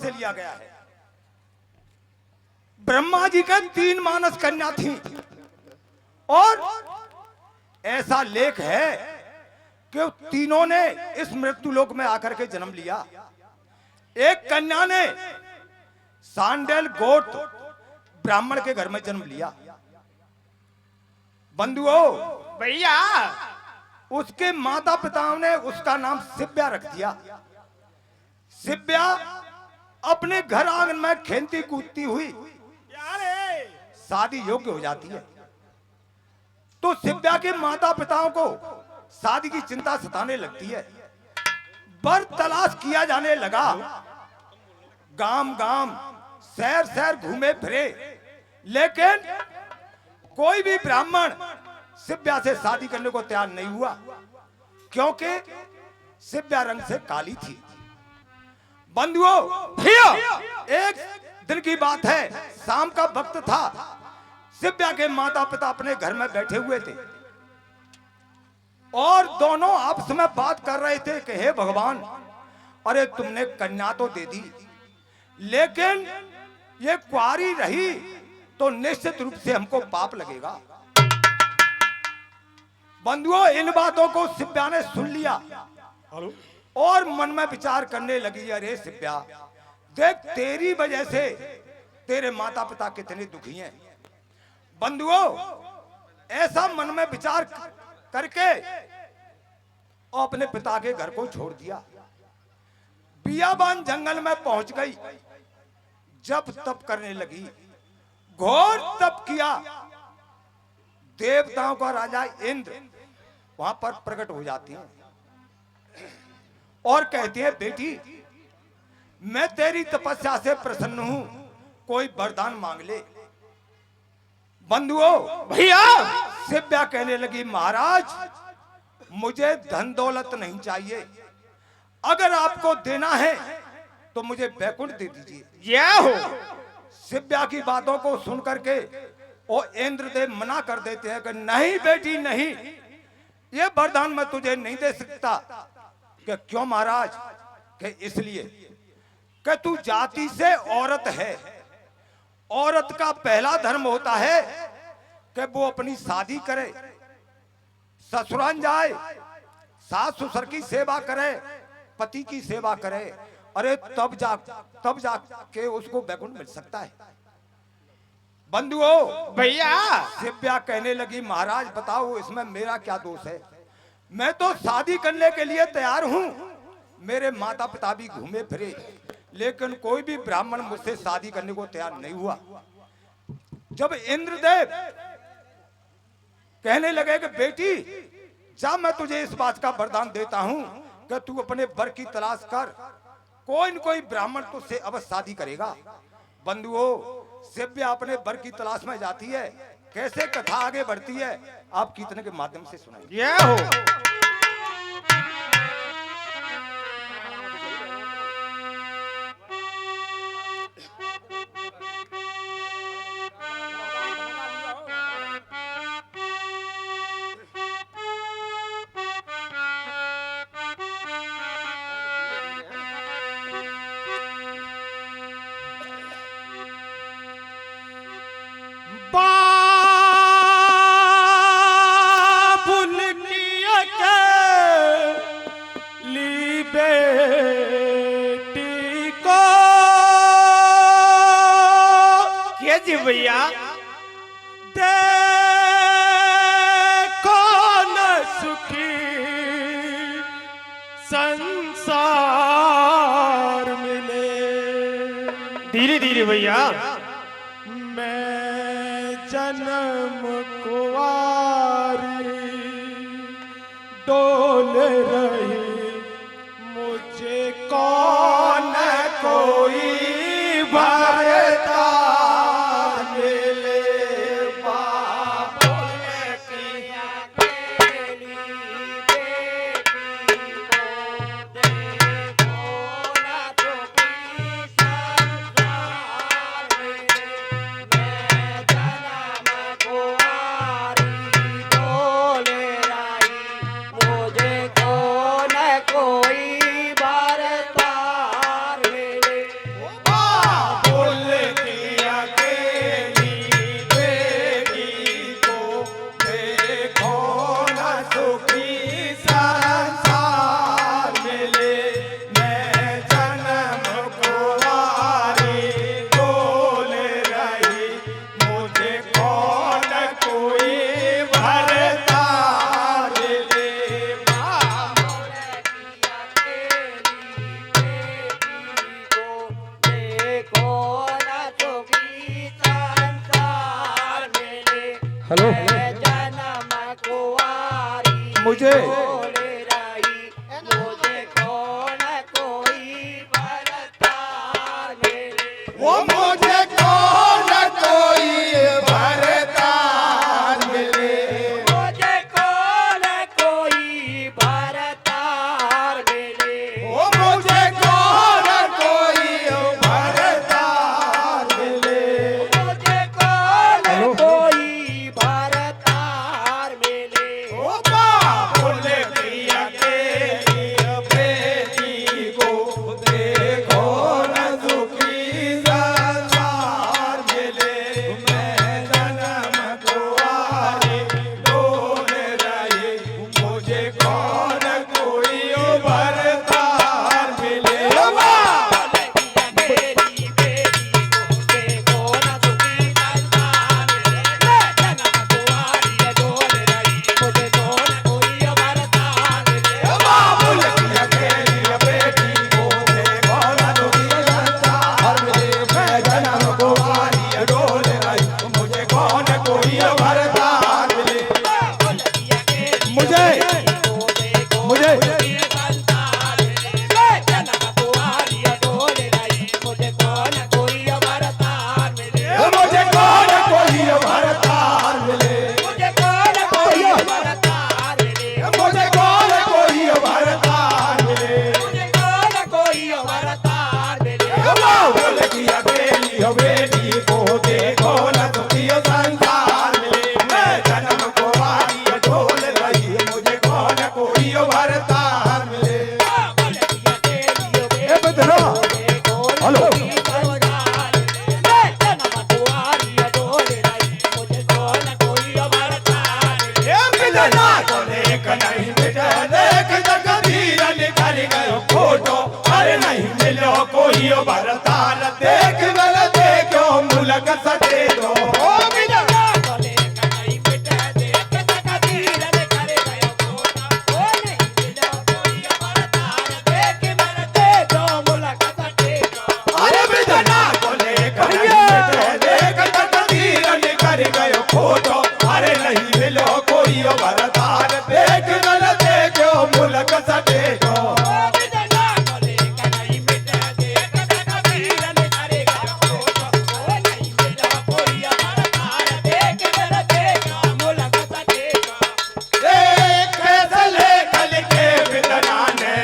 से लिया गया है। ब्रह्मा जी के 3 मानस कन्या थी और ऐसा लेख है कि तीनों ने इस मृत्यु लोक में आकर के जन्म लिया। एक कन्या ने सांडेल गोट ब्राह्मण के घर में जन्म लिया। बंधुओं भैया, उसके माता पिताओं ने उसका नाम शिव्या रख दिया। शिव्या अपने घर आंगन में खेलती कूदती हुई शादी योग्य हो जाती है। तो शिव्या के माता पिताओं को शादी की चिंता सताने लगती है। वर तलाश किया जाने लगा। गांव गांव शहर शहर घूमे फिरे, लेकिन कोई भी ब्राह्मण शिव्या से शादी करने को तैयार नहीं हुआ, क्योंकि शिव्या रंग से काली थी। बंधुओं, एक दिन की बात है, शाम का वक्त था। शिव्या के माता पिता अपने घर में बैठे हुए थे और दोनों आपस में बात कर रहे थे कि हे भगवान, अरे तुमने कन्या तो दे दी, लेकिन ये कुंवारी रही तो निश्चित रूप से हमको पाप लगेगा। बंधुओं, इन बातों को शिव्या ने सुन लिया और मन में विचार करने लगी, अरे शिव्या, देख तेरी वजह से तेरे माता पिता कितने दुखी हैं। बंधुओं, ऐसा मन में विचार करके और अपने पिता के घर को छोड़ दिया। बियाबान जंगल में पहुंच गई। जब तप करने लगी, घोर तप किया। देवताओं का राजा इंद्र वहां पर प्रकट हो जाती हैं और कहती है, बेटी मैं तेरी तपस्या से प्रसन्न हूं, कोई वरदान मांग ले। बंधुओं भैया, शिव्या कहने लगी, महाराज मुझे धन दौलत नहीं चाहिए, अगर आपको देना है तो मुझे वैकुंठ दे दीजिए। जय हो। शिव्या की बातों को सुनकर के वो इंद्रदेव मना कर देते हैं कि नहीं बेटी नहीं, ये वरदान मैं तुझे नहीं दे सकता। कि क्यों महाराज? कि इसलिए कि तू जाति से औरत है। औरत का पहला धर्म होता है कि वो अपनी शादी करे, ससुराल जाए, सास ससुर की सेवा करे, पति की सेवा करे, अरे तब जाके उसको वैकुंठ मिल सकता है। बंधुओं भैया, शिव्या कहने लगी, महाराज बताओ इसमें मेरा क्या दोष है? मैं तो शादी करने के लिए तैयार हूं, मेरे माता पिता भी घूमे फिरे, लेकिन कोई भी ब्राह्मण मुझसे शादी करने को तैयार नहीं हुआ। जब इंद्रदेव कहने लगे कि बेटी जा, मैं तुझे इस बात का वरदान देता हूं कि तू अपने वर की तलाश कर, कोई न कोई ब्राह्मण तुझसे अवश्य शादी करेगा। बंधुओं, शिव्या अपने वर की तलाश में जाती है। कैसे कथा आगे बढ़ती है आप कीर्तन के माध्यम से सुनाइए। जय हो। भैया, देखो न सुखी संसार मिले। धीरे धीरे भैया। मैं जन्म कुंवारी डोल रही, मुझे कौन कोई भरता हेलो जन्म कुंवारी मुझे बोले रही मुझे कौन कोई भरतार मिले वो मुझे कौन कोई भरतार मिले मुझे कौन कोई भरतार मिले वो मुझे कौन कोई भरतार मिले मुझे कौन कोई भरतार मिले ओ बाबुल प्रिया के बेटी को देखो न दुखी संसार मिले मैं जन्म कुंवारी डोल रही मुझे कौन कोई भरतार मिले मेरी बेटी को देखो न दुखी संसार मिले जन्म कुंवारी डोल रही मुझे कौन कोई भरतार मिले बाबुल प्रिया के बेटी को देखो न दुखी संसार मिले मैं जन्म कुंवारी डोल रही मुझे कौन कोई भरतार मिले मुझे मुझे कौन कोई भरतार मिले मुझे कौन कोई भरतार मिले बाबुल प्रिया के बेटी को देखो न दुखी संसार मिले मैं जन्म कुंवारी डोल रही मुझे कौन कोई भरतार मिले ए बदरा हेलो ए बिदना को देख नहीं मिटे देख जगदीर निकल गयो फोटो अरे नहीं मिलो कोई भरतार देख गल देखो मुलक सटे दो ओ बिदना अरे बिदना को देख नहीं मिटे देख जगदीर निकल गयो फोटो अरे नहीं मिलो कोई भरतार देख गल देखो मुलक सटे दो एक फैसले कल के बिदना ने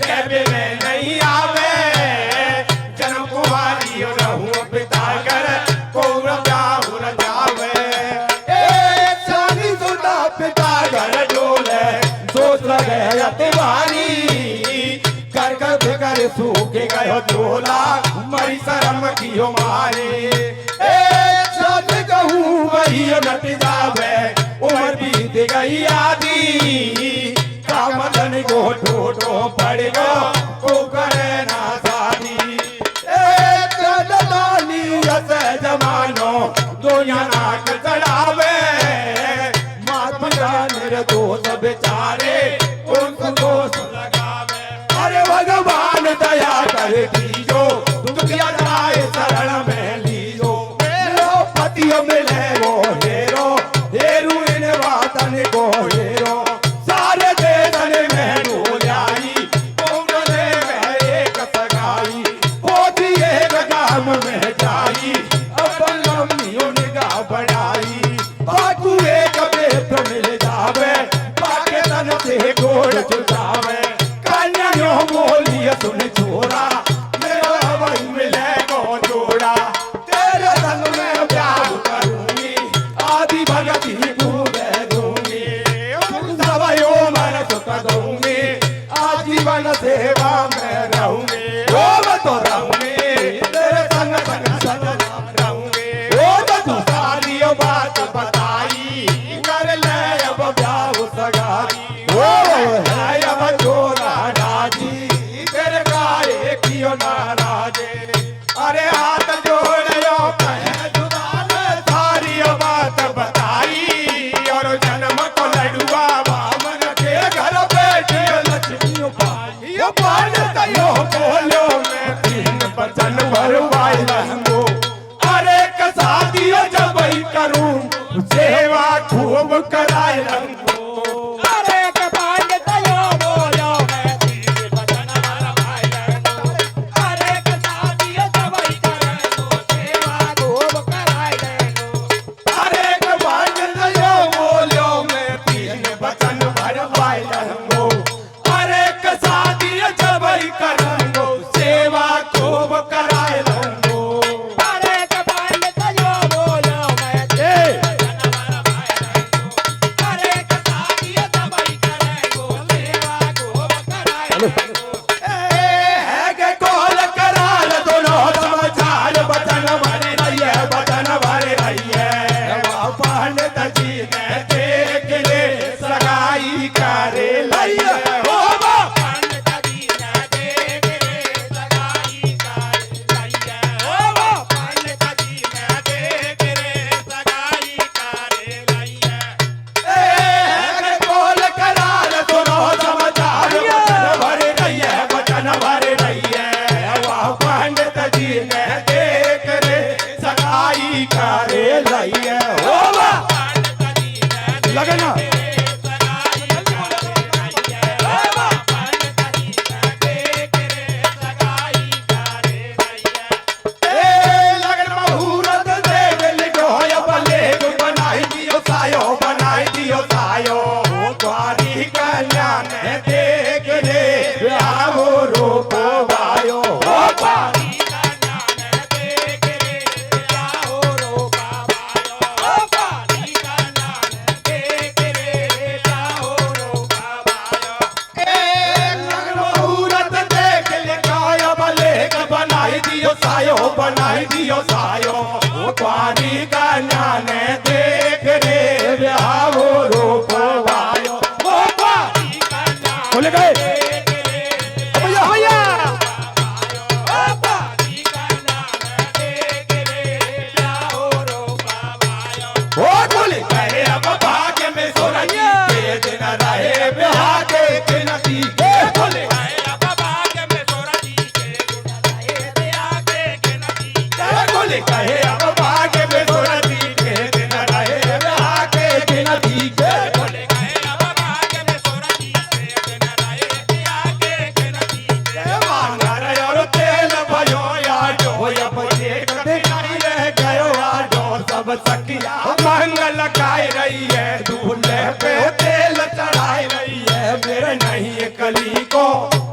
कहबे में नहीं आवे जन्म कुमारी रहूं पिता कर कोर ब्याह न जावे एक शादी सुदा पिता घर डोले सोच लगे अतिवारी कर कर फिकर सूखे गयो झोला मरी शर्म कियो मारे एक शब्द कहूँ वही नट जावे उम्र बीत गई आधी कामधन को ठोठो पड़ गो को करे ना शादी एक दानी ऐसे जमानो दुनिया नाक चढ़ावे मात पिता निर्दोष बेचारे उनको दोष लगावे अरे भगवान दया कर दीजो दुखिया जाए शरण में लीजो लो पतियों मिले वो हेरो हेरू इन वातन को हेरो सारे देशन में डोल आई कोमले में एक सगाई होती एक गाम में जाई अपन लम्बियों निगाह बढ़ाई बाकू एक बेट मिल जावे बाके तन से गोड़ चुसावे कन्या बोलिए सुन छोरा मेरा भाई मिले को जोड़ा तेरे संग में प्यार करूंगी आदि भगत ही पूरे दूंगी सवायो मन सुख दूंगी आजीवन सेवा में रहूंगी ओ मैं तो रहूंगी तेरे संग संग सदा रहूंगी ओ मैं तो सारी बात बताई कर ले अब ब्याह सगाई ओ है अब जोरा राजी तेरे गाए कियो नाराजे अरे हाथ जोड़ो कहे जुदान सारी बात बताई और जन्म को लड़ुआ बामन के घर बैठे लक्ष्मी पाई पान तयो बोलो मैं तीन बचन भरवाई लहंगो अरे कसा दियो जब ही करूं सेवा खूब कराए रंगो अरे के पंडित यो बोलो मैं तीर बचन भाई रहनो अरे के शादी दवाई करनो सेवा खूब कराए रहनो अरे कबाड़ यो बोलो मैं तीन बचन भरवाए रंगो अरे कसादी जबई करंगो सेवा खूब कराए रंगो अरे के पंडित यो बोलो मैं तीर बचन भाई रहनो अरे के शादी दवाई करनो सेवा खूब कराए रहनो है के कॉल कराल दोनों समाचार बचन भरे रहिए बचन भरे रहिए पंडित जी ने देख ले सगाई करे लइए हो बा पंडित जी ने देख रे सगाई कर लइए हो पंडित जी ने देख रे सगाई कर लइए कॉल कराल दोनों समाचार बचन भरे रहिए बचन भरे रहिए वाह पंडित जी ने देख रे सगाई करे लइए हो बा पंडित जी ने लगना सगाई कर लइए हो पंडित जी ने देख रे सगाई कर लइए लगन मुहूर्त देव लिखो बलेग बनाई दियो सायो वो द्वारी कन्या ने देख रे आओ रूप वायो हो पानी का ज्ञान देख रे आओ रोका भायो पानी का ज्ञान देख रे आओ रोका भायो लगन मुहूर्त देख लिखो बलेग बनाई दियो सायो वो द्वारी कन्या ने देख रे आओ रूप वायो हो पानी का ज्ञान बोले गए देख रे भैया भैया पानी का ज्ञान देख रे आओ रोका भायो ओ बोले कहे अब भाग्य में सोरगी के दिन रहे ब्याह के दिन दी के बोले अब भाग्य में सोरजी के गुण रहे दया के गिनती बोले कहे अब भाग्य में सोरगी के दिन रहे ब्याह के दिन दी के बोले गए अब भाग्य में सोरजी के दिन रहे दया के गिनती मांगर और तेल भयो याडो अब एक नहीं रह गयो आडो सब सखिया मंगल गाय रही है दूल्हे पे तेल चढ़ाई रही है मेरे नहीं कली को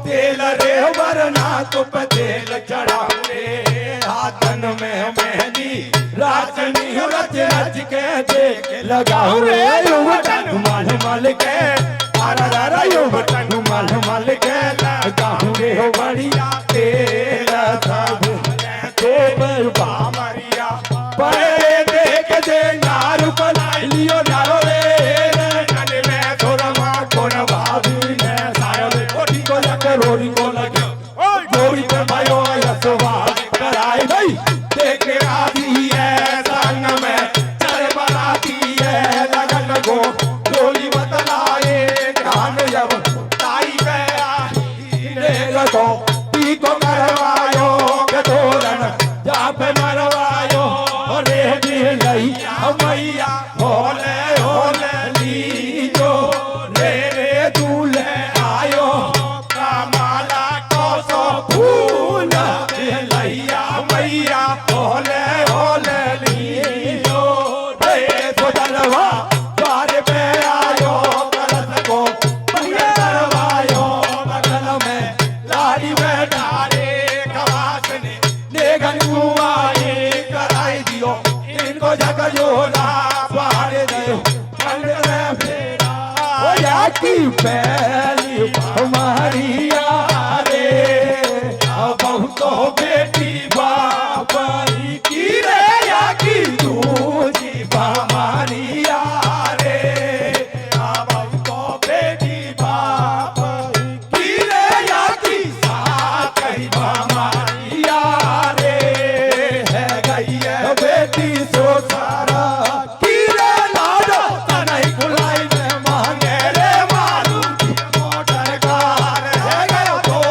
तेल रे वरना तुप तेल चढ़ाऊंगे हाथन में मेहंदी राजनी रच रच के देख लगाऊं रे युवटन मल मल के आरा युवटन मल मल के लगाऊं रे बढ़िया तेल सब देवर बामरिया परे देख दे नारू बनाई लियो नारो रे कन में थोड़ा मां कोन भाभी ने सायो रे कोठी को लगे रोरी को लगे जोड़ी पे भयो यसवा कराई नहीं देख आती है संग में चले बनाती है लगन को डोली बतलाए कान जब ताई पे आई रे गो पी को करवायो के तोरण जा पे मरवायो रे दी लई मैया होले होले लीजो रे रे दूल्हे आयो कमाला को सो फूल लैया मैया होले होले लीजो रे सो जलवा द्वार पे आयो कलश को पहिया करवायो बगल में लाड़ी में डारे खवासने नेगन कुआए कराई दियो इनको जग जोला पार दियो पंडित ने फेरा ओ याकी पहली हमारी यारे अब तो बेटी बाप की रे याकी दूजी हमारी यारे अब तो बेटी बाप की रे याकी साथ ही हमारी यारे है गई है बेटी सो सारा की रे लाडो तनई बुलाई में मांगे रे मारू मोटर कार है गयो तो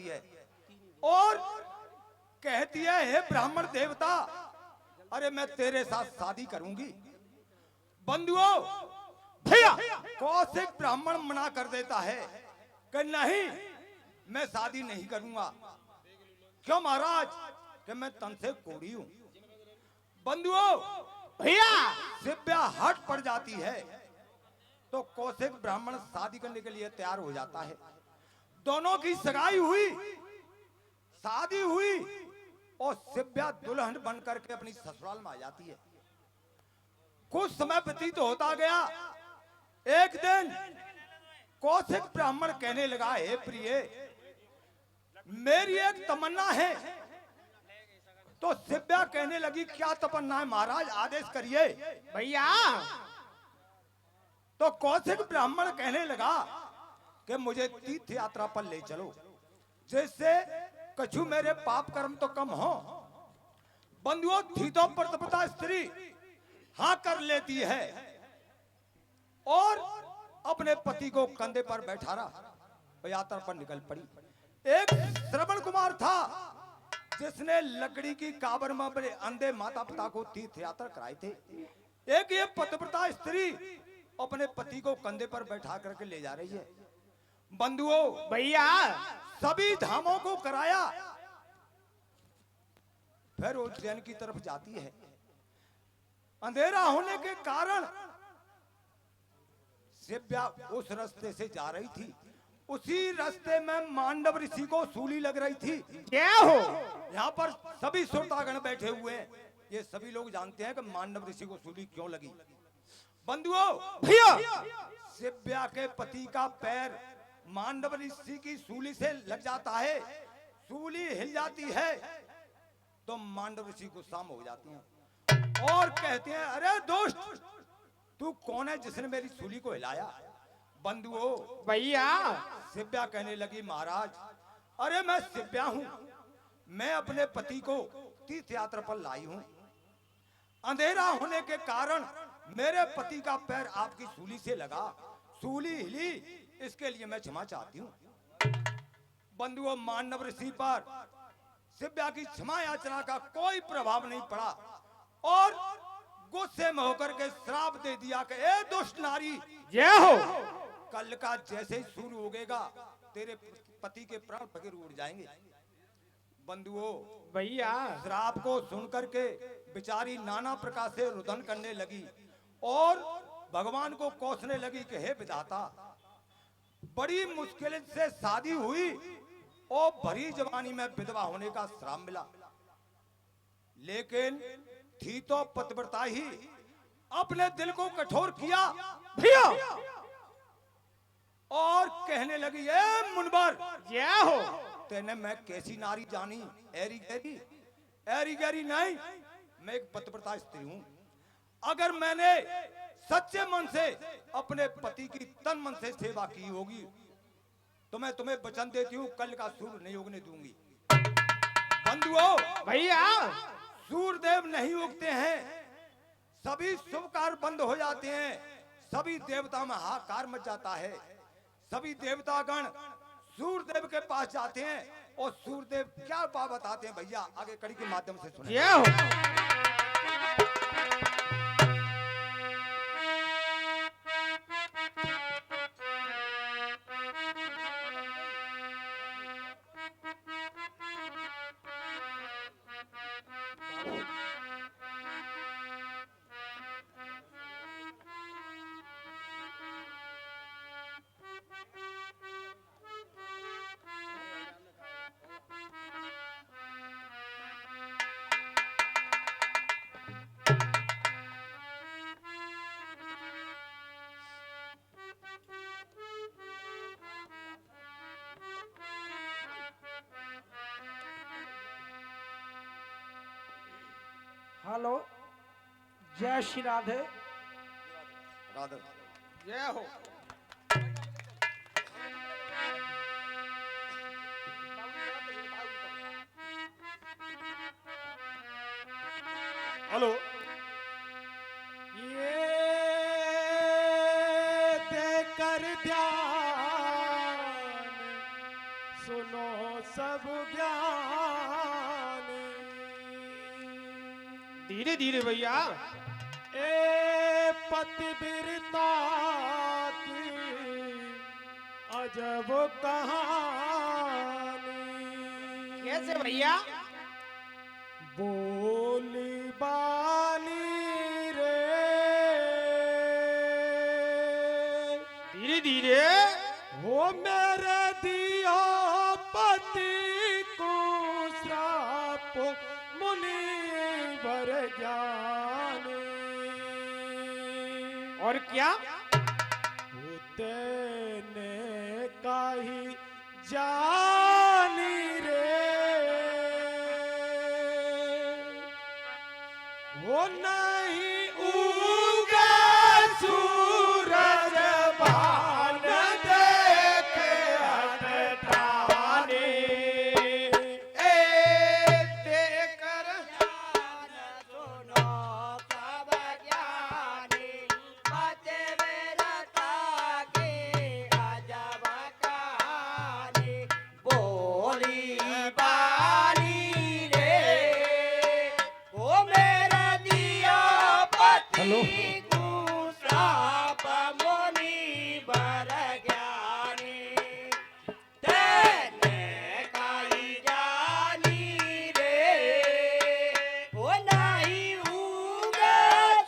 करती है और कहती है, हे ब्राह्मण देवता, अरे मैं तेरे साथ शादी करूंगी। बंधुओं, भैया कौशिक ब्राह्मण मना कर देता है कि नहीं, मैं शादी नहीं करूंगा। क्यों महाराज? कि मैं तन से कोढ़ी हूं। बंधुओं, भैया शिव्या हट पड़ जाती है तो कौशिक ब्राह्मण शादी करने के लिए तैयार हो जाता है। दोनों की सगाई हुई, शादी हुई और शिव्या दुल्हन बन करके अपनी ससुराल में आ जाती है। कुछ समय व्यतीत होता गया। एक दिन कौशिक ब्राह्मण कहने लगा, हे प्रिय, मेरी एक तमन्ना है। तो शिव्या कहने लगी, क्या तमन्ना है महाराज, आदेश करिए। भैया तो कौशिक ब्राह्मण कहने लगा कि मुझे तीर्थ यात्रा पर ले चलो, जिससे कछु मेरे पाप कर्म तो कम हो। बंधुओं, थीतो प्रतिपदा स्त्री हाँ कर लेती है और अपने पति को कंधे पर बैठा रहा, यात्रा पर निकल पड़ी। एक श्रवण कुमार था जिसने लकड़ी की काबर में अपने अंधे माता पिता को तीर्थ यात्रा कराए थे। एक ये पतिव्रता स्त्री अपने पति को कंधे पर बैठा करके ले जा रही है। बंधुओं, भैया सभी धामों को कराया, फिर उज्जैन की तरफ जाती है। अंधेरा होने के कारण शिव्या उस रास्ते से जा रही थी। उसी रास्ते में मांडव ऋषि को सूली लग रही थी। क्या हो? यहाँ पर सभी श्रोतागण बैठे हुए हैं, ये सभी लोग जानते हैं कि मांडव ऋषि को सूली क्यों लगी। बंधुओं, भैया शिव्या के पति का पैर मांडव ऋषि की सूली से लग जाता है, सूली हिल जाती है तो मांडव ऋषि गुस्सा में हो जाते हैं और कहते हैं, अरे दोस्त, तू कौन है जिसने मेरी सूली को हिलाया? बंधुओं, भैया शिव्या कहने लगी, महाराज, अरे मैं शिव्या हूं, मैं अपने पति को तीर्थ यात्रा पर लाई हूं। अंधेरा होने के कारण मेरे पति का पैर आपकी सूली से लगा, सूली हिली, इसके लिए मैं क्षमा चाहती हूँ। बंधुओं, मानव ऋषि पर शिव्या की क्षमा याचना का कोई प्रभाव नहीं पड़ा और गुस्से में होकर के श्राप दे दिया कि ए दुष्ट नारी, जय हो। कल का जैसे ही सूर्य उगेगा तेरे पति के प्राण फकीर उड़ जाएंगे। बंधुओं, भैया श्राप को सुनकर के बेचारी नाना प्रकार से रुदन करने लगी और भगवान को कोसने लगी कि हे विधाता, बड़ी मुश्किल से शादी हुई और भरी जवानी में विधवा होने का श्राप मिला, लेकिन थी तो पतिव्रता ही। अपने दिल को कठोर किया भैया और कहने लगी, ए मुनबर, जय हो। तेने मैं कैसी नारी जानी, एरी गैरी? एरी गैरी नहीं, मैं एक पतिव्रता स्त्री हूं। अगर मैंने सच्चे मन से अपने पति की तन मन से सेवा की होगी तो मैं तुम्हें वचन देती हूँ, कल का सूर्य नहीं उगने दूंगी। बंधुओं, भैया सूर्यदेव नहीं उगते हैं, सभी शुभ कार्य बंद हो जाते हैं, सभी देवता में हाहाकार मच जाता है। सभी देवतागण सूर्यदेव के पास जाते हैं और सूर्यदेव क्या बात बताते हैं, भैया आगे कड़ी के माध्यम से सुने। जय हो। हेलो, जय श्री राधे। राधा जय हो। हेलो, ये देकर ध्यान सुनो धीरे धीरे भैया। ए पतिव्रता की अजब कहानी, कैसे भैया? बोली बाली रे, धीरे धीरे। वो मेरे दिया पति को श्राप मुनि वर ज्ञानी। और क्या? तेने काही जानी रे, वो नहीं उगा सूरज भान देखे अटठानी। ए देकर सुनो सब ज्ञानी, पतिव्रता की अजब कहानी। बोली बाली रे, वो मेरा दिया पति को श्राप मुनि वर ज्ञानी। तेने काई जानी रे, वो नहीं उगे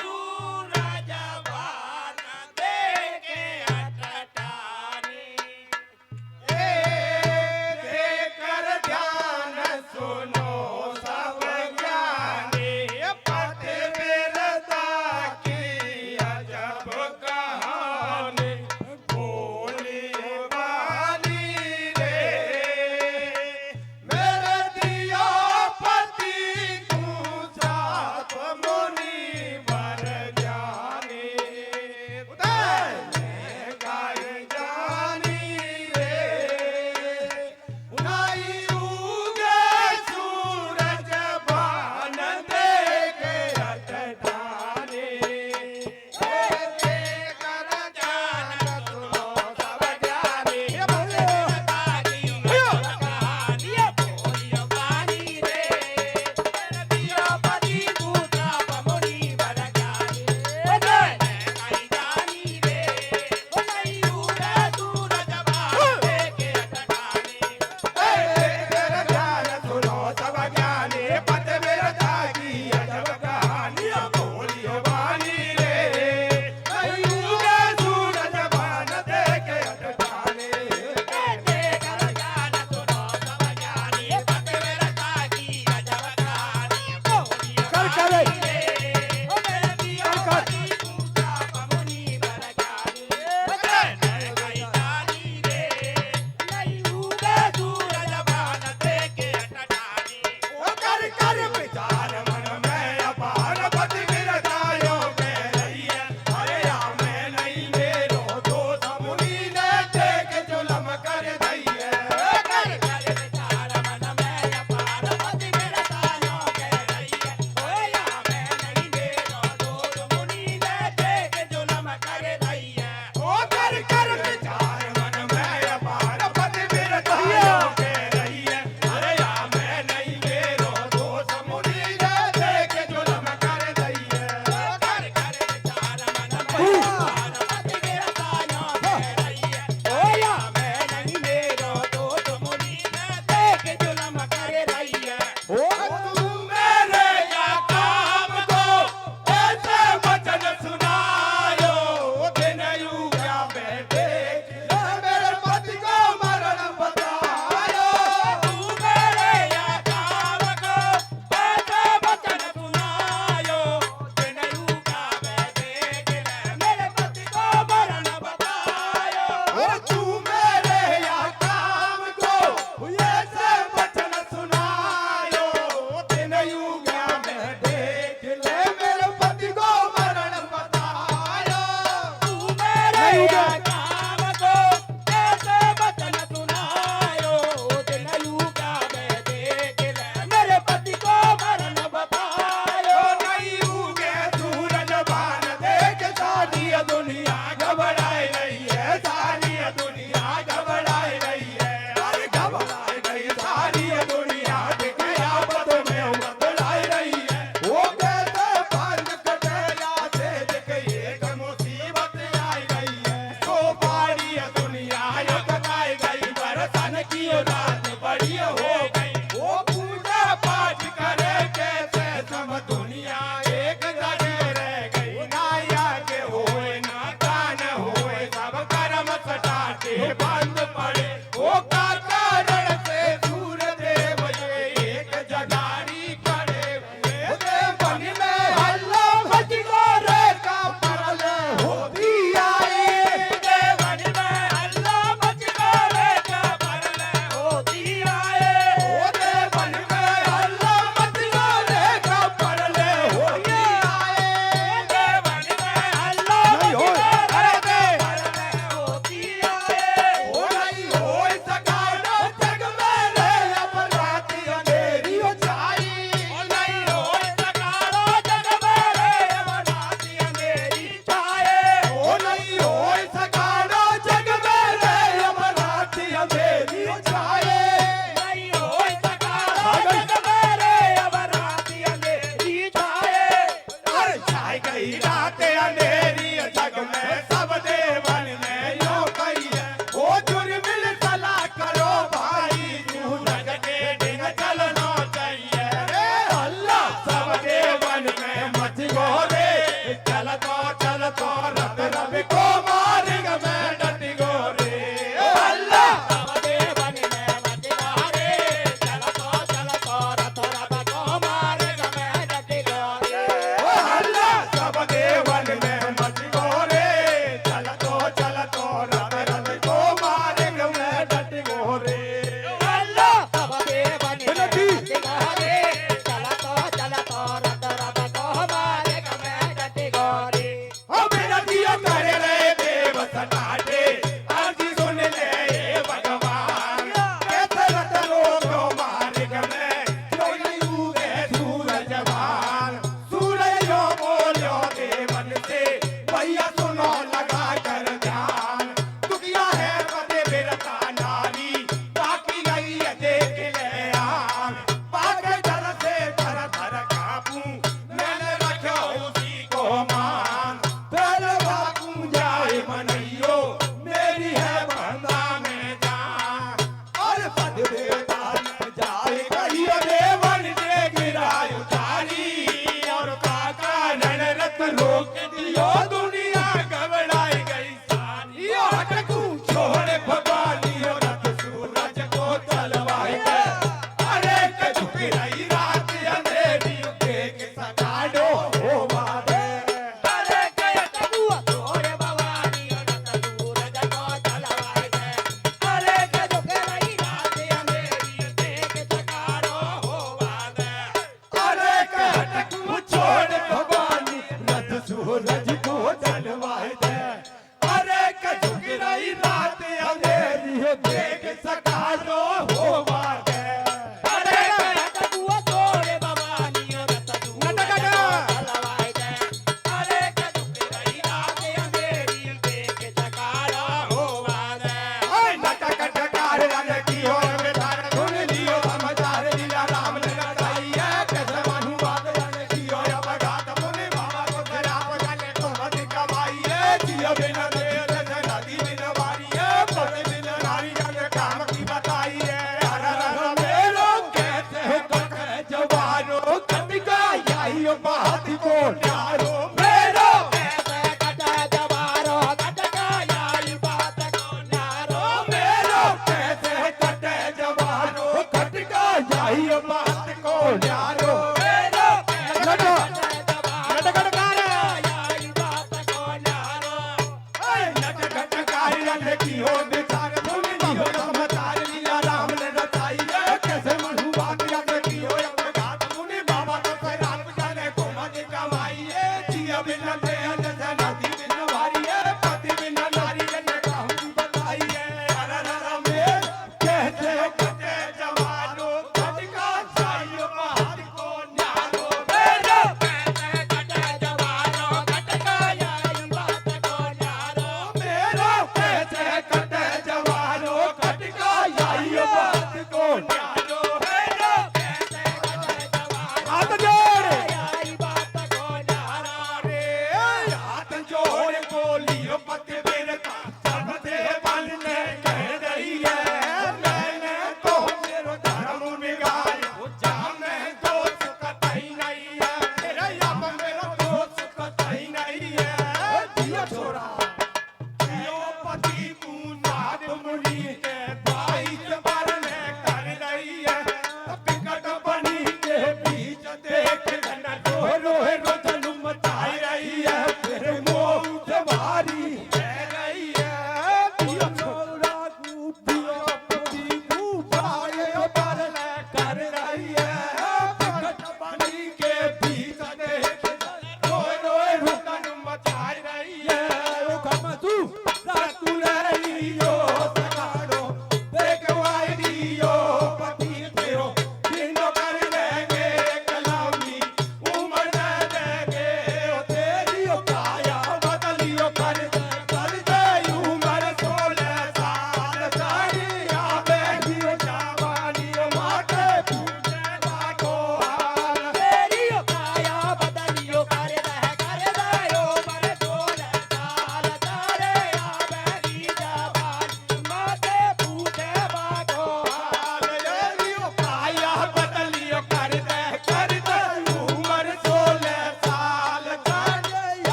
सूरज भान देखे अटठानी। देकर ध्यान सुनो सब ज्ञानी, पतिव्रता की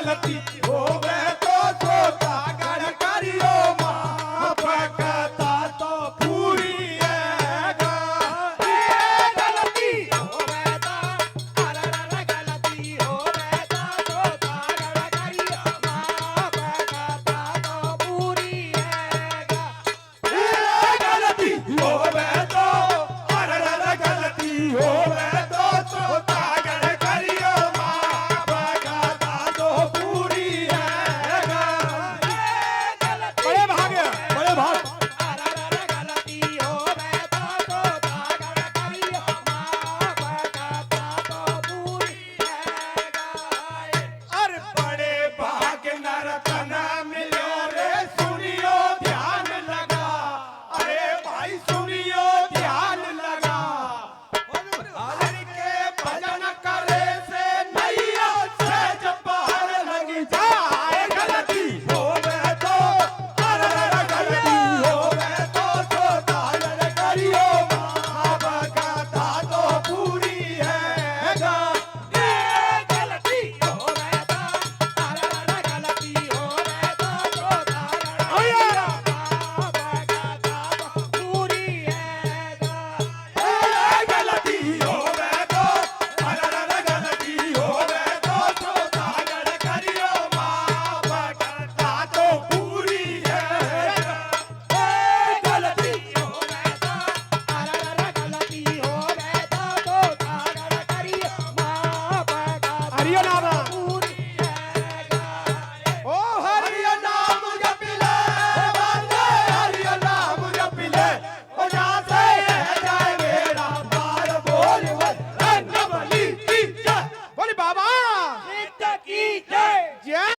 गलती हो गई